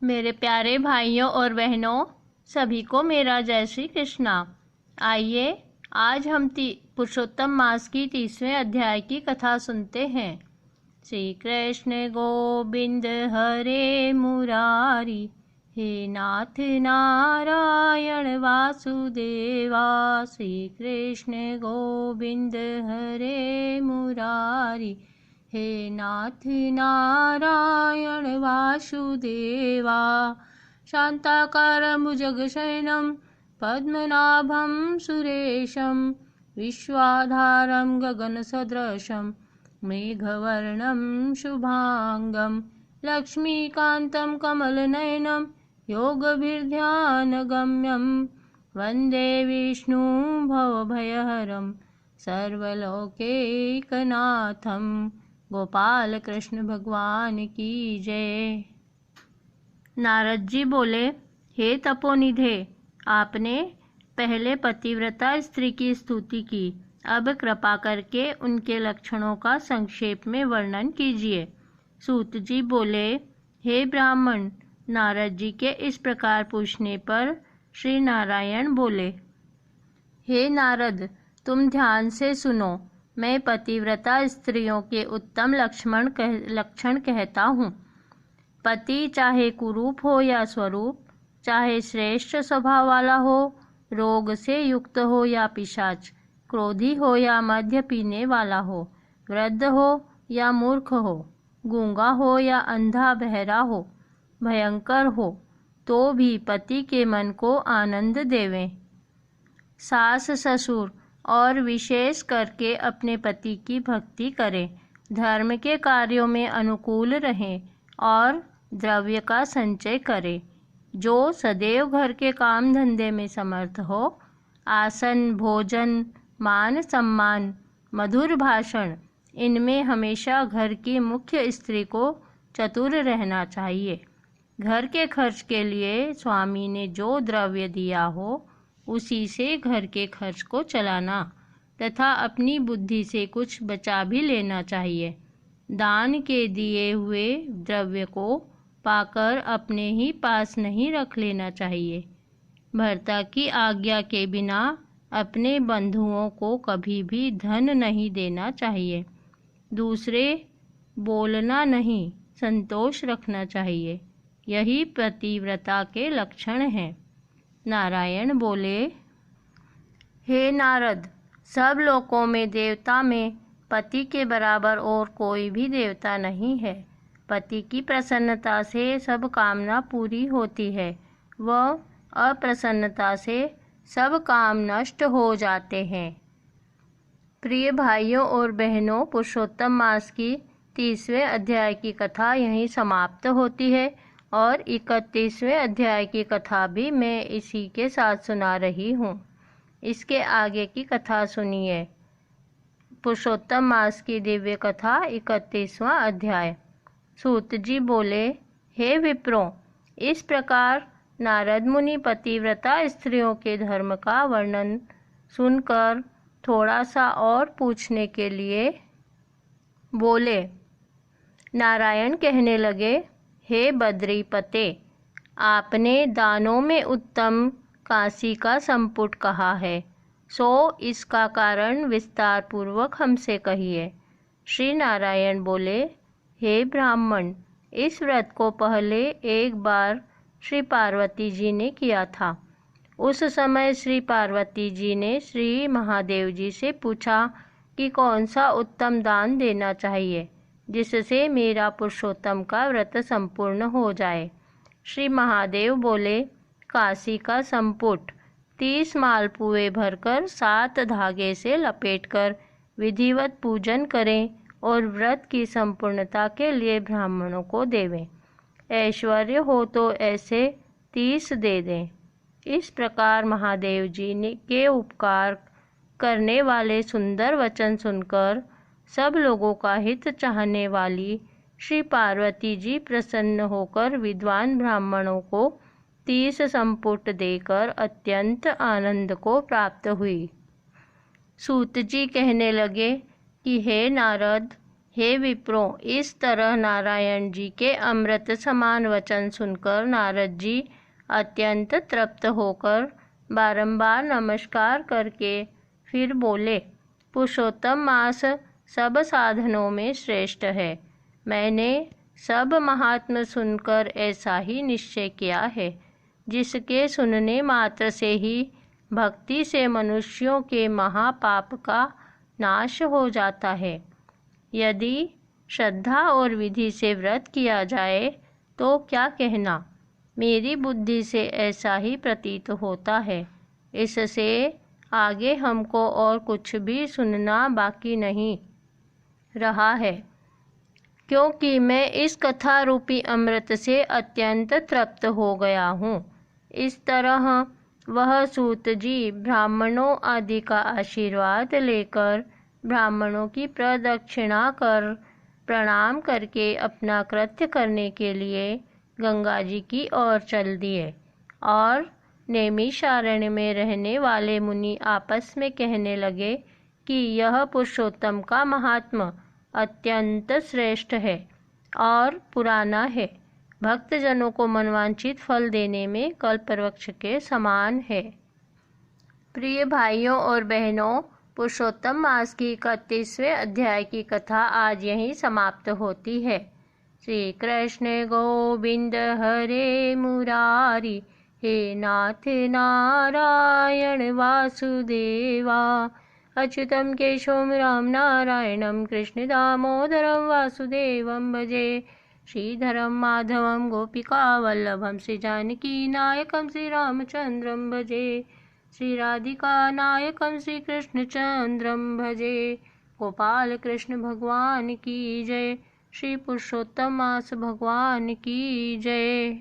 मेरे प्यारे भाइयों और बहनों, सभी को मेरा जय श्री कृष्णा। आइए आज हम पुरुषोत्तम मास की 30वें अध्याय की कथा सुनते हैं। श्री कृष्ण गोविंद हरे मुरारी, हे नाथ नारायण वासुदेवा। श्री कृष्ण गोविंद हरे मुरारी, हे नाथ नारायण वासुदेवा। शान्ताकारं भुजगशयनं पद्मनाभं सुरेशं, विश्वाधारं गगनसदृशं मेघवर्णं शुभांगं, लक्ष्मीकान्तं कमलनयनं योगभिर्ध्यानगम्यं, वन्दे विष्णुं भवभयहरं सर्वलोकैकनाथं। गोपाल कृष्ण भगवान की जय। नारद जी बोले, हे तपोनिधे, आपने पहले पतिव्रता स्त्री की स्तुति की, अब कृपा करके उनके लक्षणों का संक्षेप में वर्णन कीजिए। सूत जी बोले, हे ब्राह्मण, नारद जी के इस प्रकार पूछने पर श्री नारायण बोले, हे नारद, तुम ध्यान से सुनो। मैं पतिव्रता स्त्रियों के उत्तम लक्षण कहता हूँ। पति चाहे कुरूप हो या स्वरूप, चाहे श्रेष्ठ स्वभाव वाला हो, रोग से युक्त हो या पिशाच, क्रोधी हो या मद्य पीने वाला हो, वृद्ध हो या मूर्ख हो, गूंगा हो या अंधा बहरा हो, भयंकर हो, तो भी पति के मन को आनंद देवें। सास ससुर और विशेष करके अपने पति की भक्ति करें, धर्म के कार्यों में अनुकूल रहें और द्रव्य का संचय करें। जो सदैव घर के काम धंधे में समर्थ हो, आसन, भोजन, मान सम्मान, मधुर भाषण, इनमें हमेशा घर की मुख्य स्त्री को चतुर रहना चाहिए। घर के खर्च के लिए स्वामी ने जो द्रव्य दिया हो, उसी से घर के खर्च को चलाना तथा अपनी बुद्धि से कुछ बचा भी लेना चाहिए। दान के दिए हुए द्रव्य को पाकर अपने ही पास नहीं रख लेना चाहिए। भर्ता की आज्ञा के बिना अपने बंधुओं को कभी भी धन नहीं देना चाहिए। दूसरे बोलना नहीं, संतोष रखना चाहिए। यही पतिव्रता के लक्षण हैं। नारायण बोले, हे नारद, सब लोकों में देवता में पति के बराबर और कोई भी देवता नहीं है। पति की प्रसन्नता से सब कामना पूरी होती है, वह अप्रसन्नता से सब काम नष्ट हो जाते हैं। प्रिय भाइयों और बहनों, पुरुषोत्तम मास की 30वें अध्याय की कथा यहीं समाप्त होती है और 31वें अध्याय की कथा भी मैं इसी के साथ सुना रही हूँ। इसके आगे की कथा सुनिए। पुरुषोत्तम मास की दिव्य कथा 31वां अध्याय। सूत जी बोले, हे विप्रों, इस प्रकार नारद मुनि पतिव्रता स्त्रियों के धर्म का वर्णन सुनकर थोड़ा सा और पूछने के लिए बोले। नारायण कहने लगे, हे बद्रीपते, आपने दानों में उत्तम काशी का संपुट कहा है, सो इसका कारण विस्तार पूर्वक हमसे कहिए। श्री नारायण बोले, हे ब्राह्मण, इस व्रत को पहले एक बार श्री पार्वती जी ने किया था। उस समय श्री पार्वती जी ने श्री महादेव जी से पूछा कि कौन सा उत्तम दान देना चाहिए जिससे मेरा पुरुषोत्तम का व्रत संपूर्ण हो जाए। श्री महादेव बोले, काशी का संपुट 30 मालपुए भरकर 7 धागे से लपेटकर विधिवत पूजन करें और व्रत की संपूर्णता के लिए ब्राह्मणों को देवें। ऐश्वर्य हो तो ऐसे 30 दे दें। इस प्रकार महादेव जी ने के उपकार करने वाले सुंदर वचन सुनकर सब लोगों का हित चाहने वाली श्री पार्वती जी प्रसन्न होकर विद्वान ब्राह्मणों को 30 संपुट देकर अत्यंत आनंद को प्राप्त हुई। सूत जी कहने लगे कि हे नारद, हे विप्रो, इस तरह नारायण जी के अमृत समान वचन सुनकर नारद जी अत्यंत तृप्त होकर बारंबार नमस्कार करके फिर बोले, पुरुषोत्तम मास सब साधनों में श्रेष्ठ है। मैंने सब महात्म सुनकर ऐसा ही निश्चय किया है, जिसके सुनने मात्र से ही भक्ति से मनुष्यों के महापाप का नाश हो जाता है। यदि श्रद्धा और विधि से व्रत किया जाए तो क्या कहना, मेरी बुद्धि से ऐसा ही प्रतीत होता है। इससे आगे हमको और कुछ भी सुनना बाकी नहीं रहा है, क्योंकि मैं इस कथा रूपी अमृत से अत्यंत तृप्त हो गया हूँ। इस तरह वह सूत जी ब्राह्मणों आदि का आशीर्वाद लेकर ब्राह्मणों की प्रदक्षिणा कर प्रणाम करके अपना कृत्य करने के लिए गंगा जी की ओर चल दिए। और नैमिषारण्य में रहने वाले मुनि आपस में कहने लगे कि यह पुरुषोत्तम का महात्मा अत्यंत श्रेष्ठ है और पुराना है, भक्तजनों को मनवांछित फल देने में कल्पवृक्ष के समान है। प्रिय भाइयों और बहनों, पुरुषोत्तम मास की 31वें अध्याय की कथा आज यहीं समाप्त होती है। श्री कृष्ण गोविंद हरे मुरारी, हे नाथ नारायण वासुदेवा, अच्युतं केशवं राम नारायणं कृष्ण दामोदरं वासुदेवं भजे। श्रीधरं माधवं गोपिकावल्लभं श्री जानकी नायकं श्री रामचंद्रं भजे। श्री राधिका नायकं श्री कृष्णचंद्रं भजे। गोपाल कृष्ण भगवान की जय। श्री पुरुषोत्तम मास भगवान की जय।